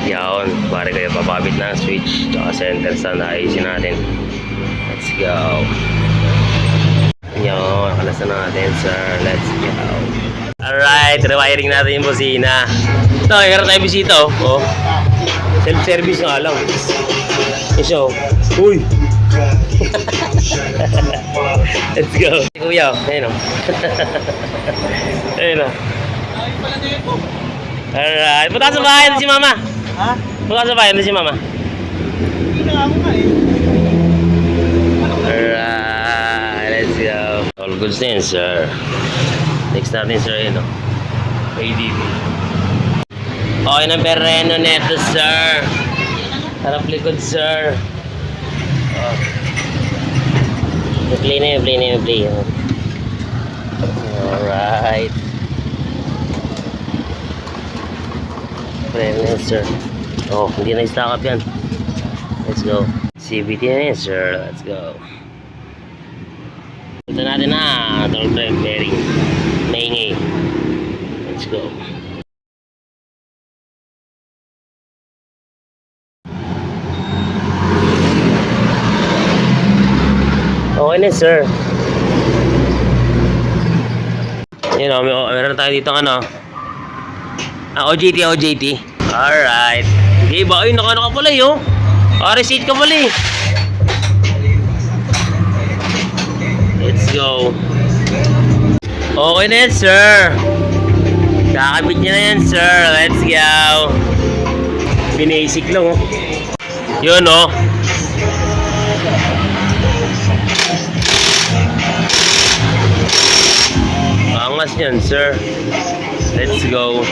Yaon, pare kayo papabit na switch tsaka center stand na ayusin natin. Let's go. Yaon, nakalas na natin sir. Let's go. Alright, rewiring natin yung busina. Ito, meron tayo bisita oh. Self-service nga lang. Iso. Uy! Let's go. Kuya, ayun o. Ayun o. Alright, punta sa bahay na si mama. Ha? Punta sa bahay na si mama. Hindi na ako nga eh. Alright, let's go. All goods na yun, sir. Next natin, sir, yun o. ADB. Okay ng pereno neto, sir. Harap likod, sir. Play na yun, play. Alright. Play na yun, sir. Oh, hindi na i-stack up yan. Let's go. CVT na yun, sir. Let's go. Ito natin na. Double brake bearing. Maingay. Let's go. Okay na, sir. Yun o, meron tayo dito ano. OJT. Alright. Okay ba? Ay, naka pala yun. Receipt ka pala eh. Let's go. Okay na yan, sir. Kakabit niya na yan, sir. Let's go. Binasic lang oh. Yun oh. Angas niyan, sir. Let's go.